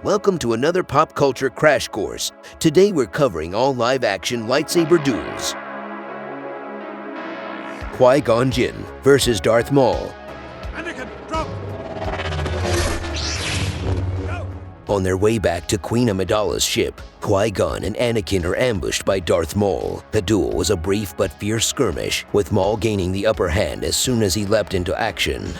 Welcome to another pop culture crash course. Today we're covering all live-action lightsaber duels. Qui-Gon Jinn versus Darth Maul. Anakin, drop! Go! On their way back to Queen Amidala's ship, Qui-Gon and Anakin are ambushed by Darth Maul. The duel was a brief but fierce skirmish, with Maul gaining the upper hand as soon as he leapt into action.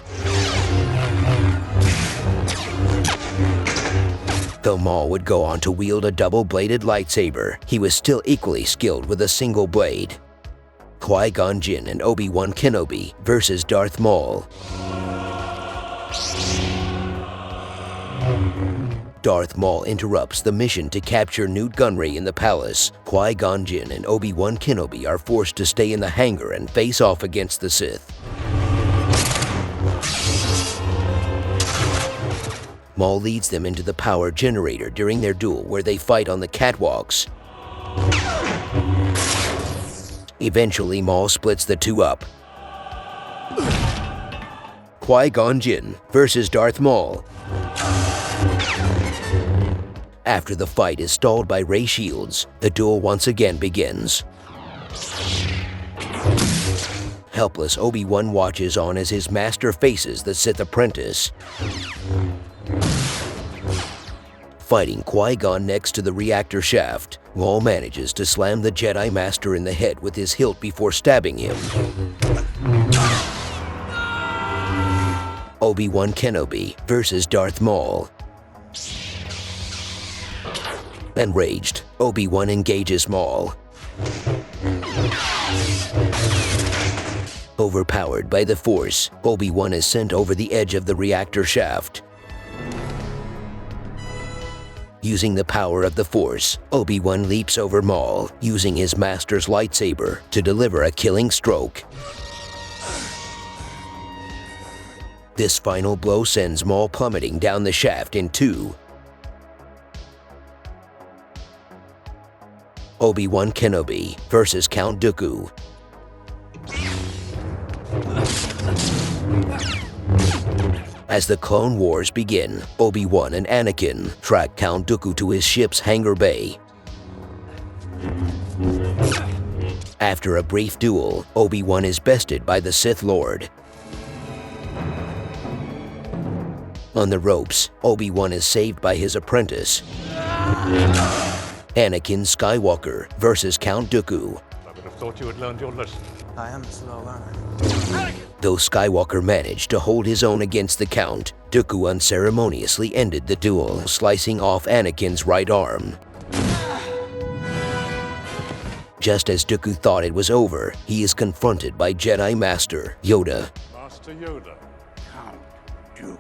Though Maul would go on to wield a double-bladed lightsaber, he was still equally skilled with a single blade. Qui-Gon Jinn and Obi-Wan Kenobi versus Darth Maul. Darth Maul interrupts the mission to capture Newt Gunray in the palace. Qui-Gon Jinn and Obi-Wan Kenobi are forced to stay in the hangar and face off against the Sith. Maul leads them into the power generator during their duel, where they fight on the catwalks. Eventually, Maul splits the two up. Qui-Gon Jinn versus Darth Maul. After the fight is stalled by ray shields, the duel once again begins. Helpless Obi-Wan watches on as his master faces the Sith apprentice. Fighting Qui-Gon next to the reactor shaft, Maul manages to slam the Jedi Master in the head with his hilt before stabbing him. Obi-Wan Kenobi versus Darth Maul. Enraged, Obi-Wan engages Maul. Overpowered by the Force, Obi-Wan is sent over the edge of the reactor shaft. Using the power of the Force, Obi-Wan leaps over Maul, using his master's lightsaber to deliver a killing stroke. This final blow sends Maul plummeting down the shaft in two. Obi-Wan Kenobi versus Count Dooku. As the Clone Wars begin, Obi-Wan and Anakin track Count Dooku to his ship's hangar bay. After a brief duel, Obi-Wan is bested by the Sith Lord. On the ropes, Obi-Wan is saved by his apprentice. Anakin Skywalker versus Count Dooku. I would have thought you had learned your lesson. I am a slow learner. Though Skywalker managed to hold his own against the Count, Dooku unceremoniously ended the duel, slicing off Anakin's right arm. Just as Dooku thought it was over, he is confronted by Jedi Master Yoda. Master Yoda. Count Dooku.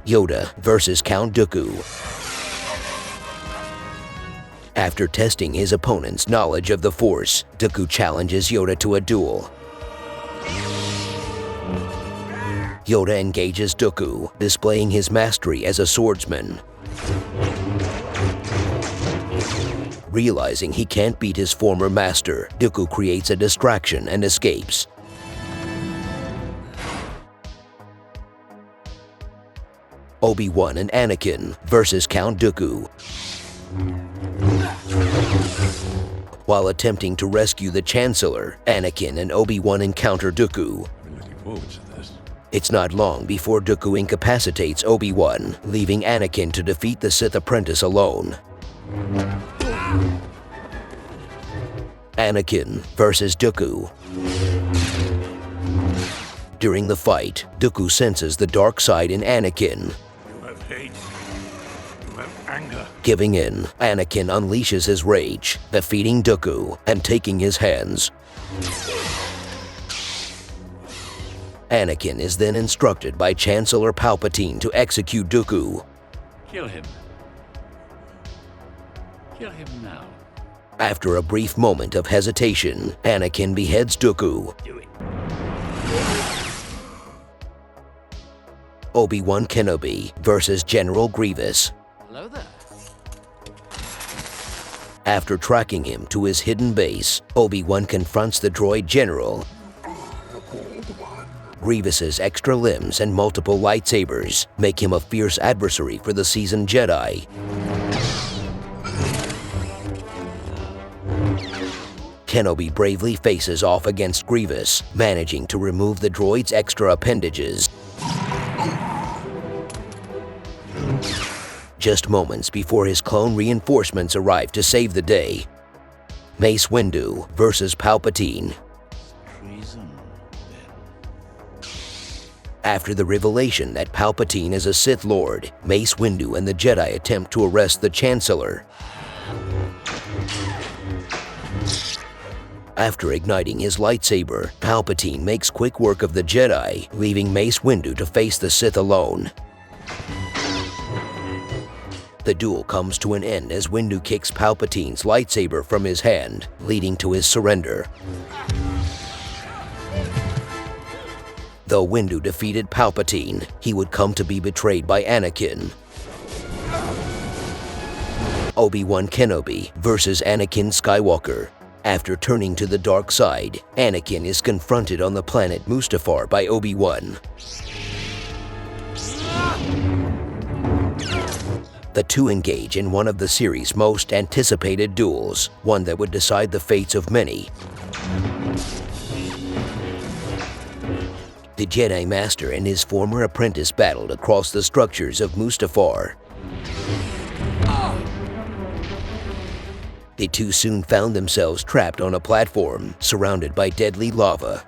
Yoda versus Count Dooku. After testing his opponent's knowledge of the Force, Dooku challenges Yoda to a duel. Yoda engages Dooku, displaying his mastery as a swordsman. Realizing he can't beat his former master, Dooku creates a distraction and escapes. Obi-Wan and Anakin versus Count Dooku. While attempting to rescue the Chancellor, Anakin and Obi-Wan encounter Dooku. I'm looking forward to this. It's not long before Dooku incapacitates Obi-Wan, leaving Anakin to defeat the Sith apprentice alone. Anakin versus Dooku. During the fight, Dooku senses the dark side in Anakin. You have hate. You have anger. Giving in, Anakin unleashes his rage, defeating Dooku and taking his hands. Anakin is then instructed by Chancellor Palpatine to execute Dooku. Kill him. Kill him now. After a brief moment of hesitation, Anakin beheads Dooku. Do it. Obi-Wan Kenobi versus General Grievous. Hello there. After tracking him to his hidden base, Obi-Wan confronts the droid general. Grievous's extra limbs and multiple lightsabers make him a fierce adversary for the seasoned Jedi. Kenobi bravely faces off against Grievous, managing to remove the droid's extra appendages. Just moments before his clone reinforcements arrive to save the day. Mace Windu versus Palpatine. Treason, then. After the revelation that Palpatine is a Sith Lord, Mace Windu and the Jedi attempt to arrest the Chancellor. After igniting his lightsaber, Palpatine makes quick work of the Jedi, leaving Mace Windu to face the Sith alone. The duel comes to an end as Windu kicks Palpatine's lightsaber from his hand, leading to his surrender. Though Windu defeated Palpatine, he would come to be betrayed by Anakin. Obi-Wan Kenobi versus Anakin Skywalker. After turning to the dark side, Anakin is confronted on the planet Mustafar by Obi-Wan. The two engage in one of the series' most anticipated duels, one that would decide the fates of many. The Jedi Master and his former apprentice battled across the structures of Mustafar. The two soon found themselves trapped on a platform, surrounded by deadly lava.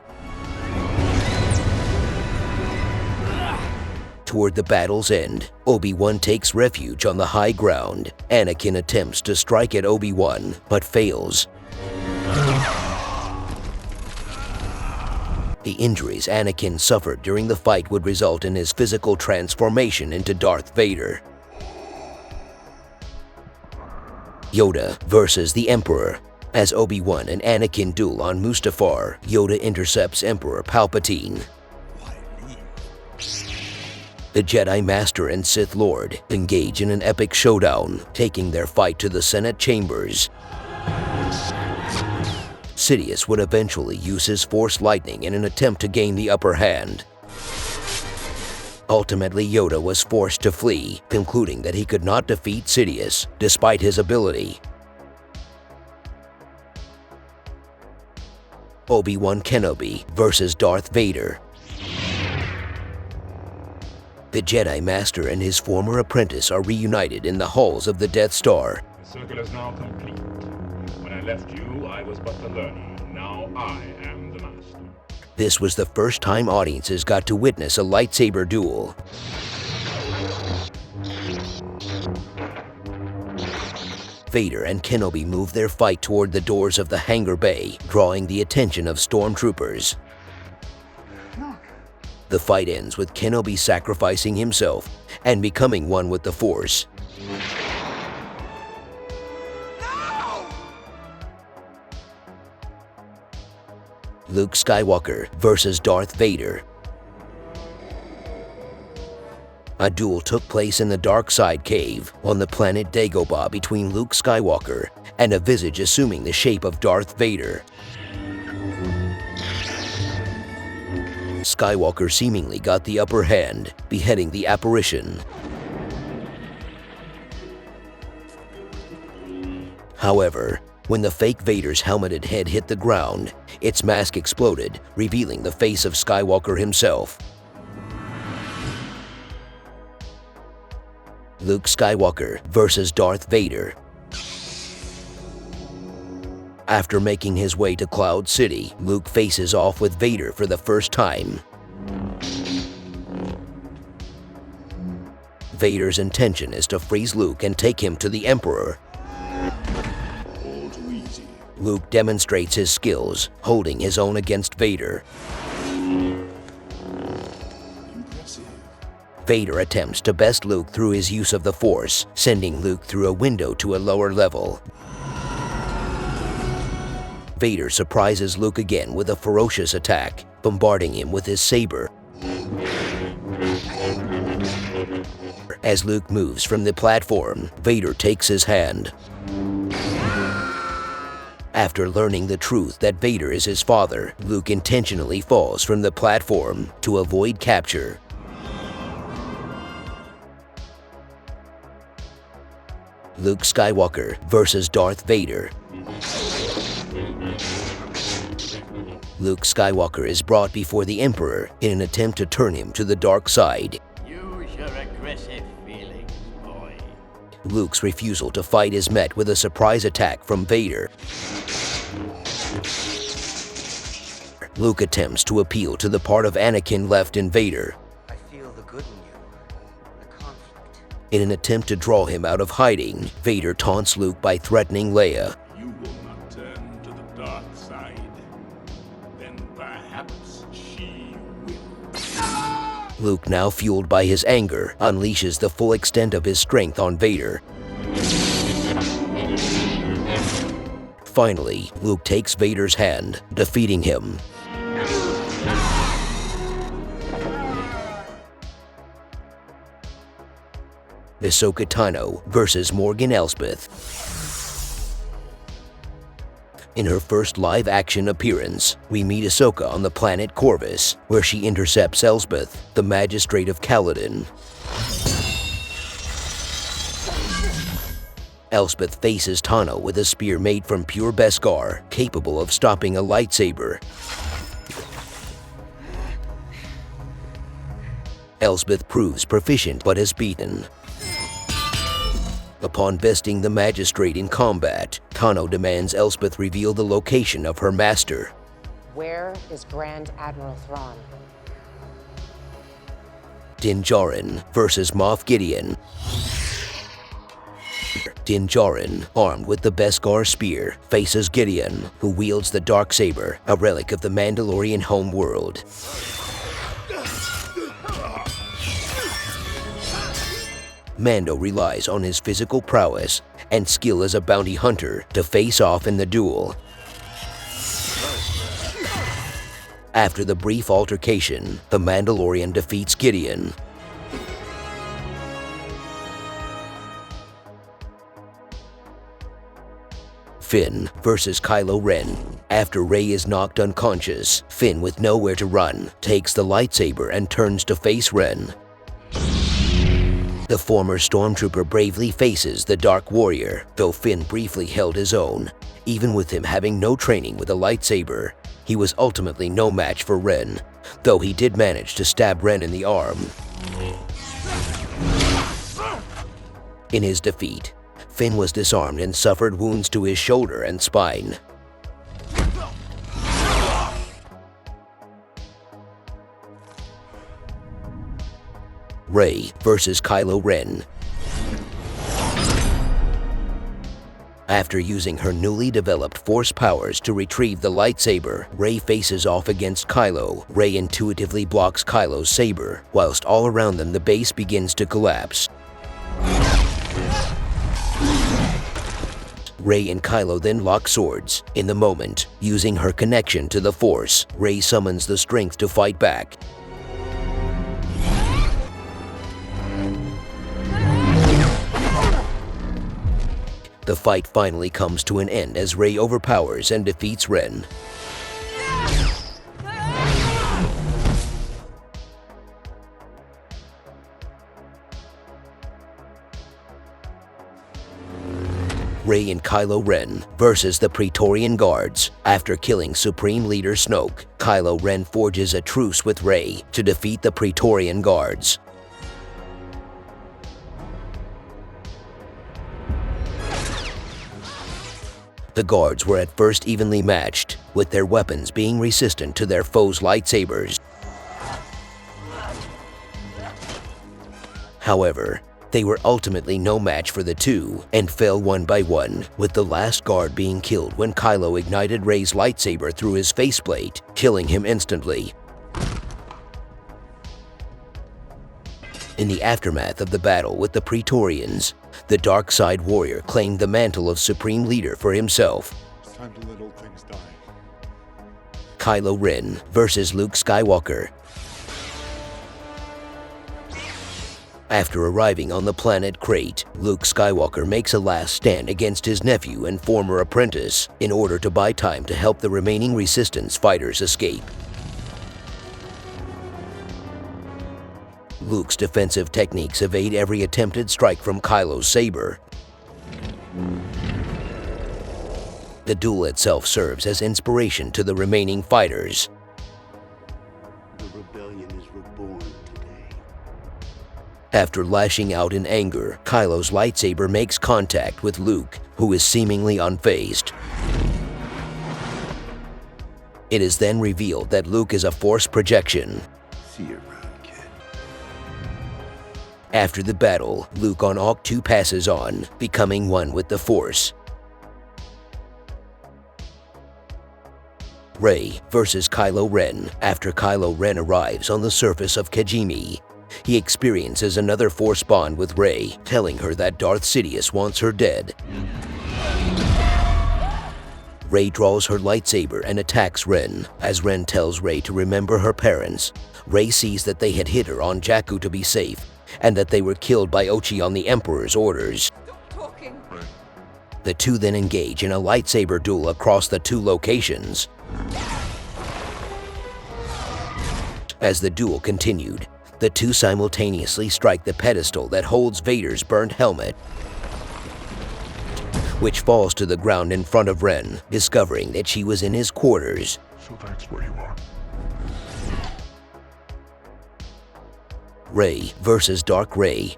Toward the battle's end, Obi-Wan takes refuge on the high ground. Anakin attempts to strike at Obi-Wan, but fails. The injuries Anakin suffered during the fight would result in his physical transformation into Darth Vader. Yoda versus the Emperor. As Obi-Wan and Anakin duel on Mustafar, Yoda intercepts Emperor Palpatine. The Jedi Master and Sith Lord engage in an epic showdown, taking their fight to the Senate chambers. Sidious would eventually use his Force lightning in an attempt to gain the upper hand. Ultimately, Yoda was forced to flee, concluding that he could not defeat Sidious, despite his ability. Obi-Wan Kenobi versus Darth Vader. The Jedi Master and his former apprentice are reunited in the halls of the Death Star. The circle is now complete. When I left you, I was but the learner. Now I am the master. This was the first time audiences got to witness a lightsaber duel. Vader and Kenobi move their fight toward the doors of the hangar bay, drawing the attention of stormtroopers. The fight ends with Kenobi sacrificing himself and becoming one with the Force. Luke Skywalker versus Darth Vader. A duel took place in the Dark Side Cave on the planet Dagobah between Luke Skywalker and a visage assuming the shape of Darth Vader. Skywalker seemingly got the upper hand, beheading the apparition. However, when the fake Vader's helmeted head hit the ground, its mask exploded, revealing the face of Skywalker himself. Luke Skywalker versus Darth Vader. After making his way to Cloud City, Luke faces off with Vader for the first time. Vader's intention is to freeze Luke and take him to the Emperor. All too easy. Luke demonstrates his skills, holding his own against Vader. Impressive. Vader attempts to best Luke through his use of the Force, sending Luke through a window to a lower level. Vader surprises Luke again with a ferocious attack, bombarding him with his saber. As Luke moves from the platform, Vader takes his hand. After learning the truth that Vader is his father, Luke intentionally falls from the platform to avoid capture. Luke Skywalker versus Darth Vader. Luke Skywalker is brought before the Emperor in an attempt to turn him to the dark side. Use your aggressive feelings, boy. Luke's refusal to fight is met with a surprise attack from Vader. Luke attempts to appeal to the part of Anakin left in Vader. I feel the good in you. The conflict. In an attempt to draw him out of hiding, Vader taunts Luke by threatening Leia. You will not turn to the dark side. Then perhaps she will. Luke, now fueled by his anger, unleashes the full extent of his strength on Vader. Finally, Luke takes Vader's hand, defeating him. Ahsoka Tano versus Morgan Elsbeth. In her first live-action appearance, we meet Ahsoka on the planet Corvus, where she intercepts Elsbeth, the Magistrate of Caladan. Elsbeth faces Tano with a spear made from pure Beskar, capable of stopping a lightsaber. Elsbeth proves proficient but is beaten. Upon besting the Magistrate in combat, Tano demands Elsbeth reveal the location of her master. Where is Grand Admiral Thrawn? Din Djarin versus Moff Gideon. Din Djarin, armed with the Beskar spear, faces Gideon, who wields the Darksaber, a relic of the Mandalorian homeworld. Mando relies on his physical prowess and skill as a bounty hunter to face off in the duel. After the brief altercation, the Mandalorian defeats Gideon. Finn versus Kylo Ren. After Rey is knocked unconscious, Finn, with nowhere to run, takes the lightsaber and turns to face Ren. The former stormtrooper bravely faces the Dark Warrior, though Finn briefly held his own. Even with him having no training with a lightsaber, he was ultimately no match for Ren, though he did manage to stab Ren in the arm. In his defeat, Finn was disarmed and suffered wounds to his shoulder and spine. Rey versus Kylo Ren. After using her newly developed Force powers to retrieve the lightsaber, Rey faces off against Kylo. Rey intuitively blocks Kylo's saber, whilst all around them the base begins to collapse. Rey and Kylo then lock swords. In the moment, using her connection to the Force, Rey summons the strength to fight back. The fight finally comes to an end as Rey overpowers and defeats Ren. Rey and Kylo Ren versus the Praetorian Guards. After killing Supreme Leader Snoke, Kylo Ren forges a truce with Rey to defeat the Praetorian Guards. The guards were at first evenly matched, with their weapons being resistant to their foes' lightsabers. However, they were ultimately no match for the two and fell one by one, with the last guard being killed when Kylo ignited Rey's lightsaber through his faceplate, killing him instantly. In the aftermath of the battle with the Praetorians, the dark side warrior claimed the mantle of Supreme Leader for himself. It's time to let old things die. Kylo Ren versus Luke Skywalker. After arriving on the planet Crate, Luke Skywalker makes a last stand against his nephew and former apprentice in order to buy time to help the remaining Resistance fighters escape. Luke's defensive techniques evade every attempted strike from Kylo's saber. The duel itself serves as inspiration to the remaining fighters. The rebellion is reborn today. After lashing out in anger, Kylo's lightsaber makes contact with Luke, who is seemingly unfazed. It is then revealed that Luke is a Force projection. See you around, kid. After the battle, Luke on Ahch-To passes on, becoming one with the Force. Rey versus Kylo Ren. After Kylo Ren arrives on the surface of Kijimi, he experiences another Force bond with Rey, telling her that Darth Sidious wants her dead. Rey draws her lightsaber and attacks Ren. As Ren tells Rey to remember her parents, Rey sees that they had hid her on Jakku to be safe, and that they were killed by Ochi on the Emperor's orders. Stop talking. The two then engage in a lightsaber duel across the two locations. As the duel continued, the two simultaneously strike the pedestal that holds Vader's burned helmet, which falls to the ground in front of Ren, discovering that she was in his quarters. So that's where you are. Rey versus Dark Rey.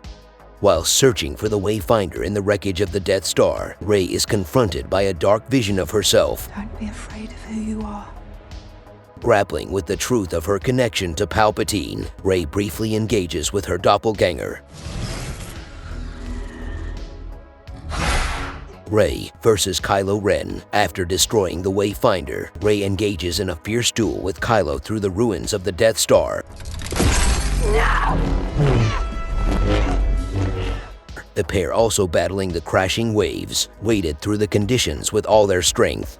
While searching for the Wayfinder in the wreckage of the Death Star, Rey is confronted by a dark vision of herself. Don't be afraid of who you are. Grappling with the truth of her connection to Palpatine, Rey briefly engages with her doppelganger. Rey versus Kylo Ren. After destroying the Wayfinder, Rey engages in a fierce duel with Kylo through the ruins of the Death Star. The pair, also battling the crashing waves, waded through the conditions with all their strength.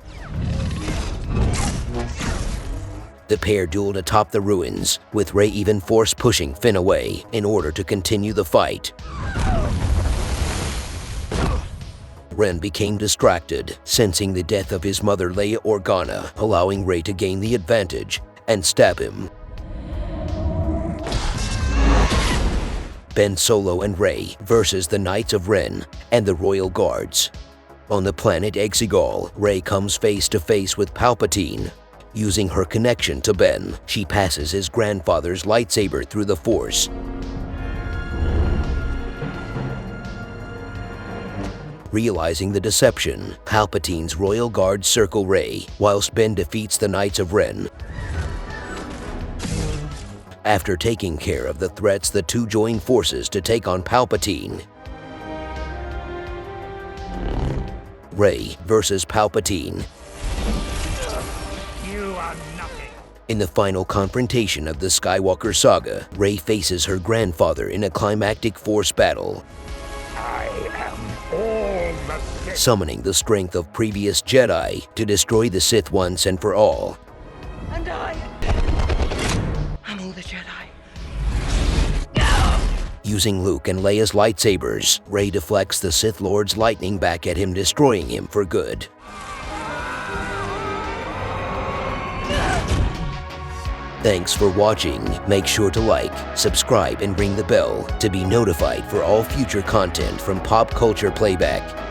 The pair dueled atop the ruins, with Rey even force pushing Finn away in order to continue the fight. Ren became distracted, sensing the death of his mother Leia Organa, allowing Rey to gain the advantage and stab him. Ben Solo and Rey versus the Knights of Ren and the Royal Guards. On the planet Exegol, Rey comes face to face with Palpatine. Using her connection to Ben, she passes his grandfather's lightsaber through the Force. Realizing the deception, Palpatine's Royal Guards circle Rey, whilst Ben defeats the Knights of Ren. After taking care of the threats, the two join forces to take on Palpatine. Rey versus Palpatine. You are nothing. In the final confrontation of the Skywalker saga, Rey faces her grandfather in a climactic Force battle, I am all the Sith. summoning the strength of previous Jedi to destroy the Sith once and for all. And I'm all the Jedi. Using Luke and Leia's lightsabers, Rey deflects the Sith Lord's lightning back at him, destroying him for good. Thanks for watching. Make sure to like, subscribe, and ring the bell to be notified for all future content from Pop Culture Playback.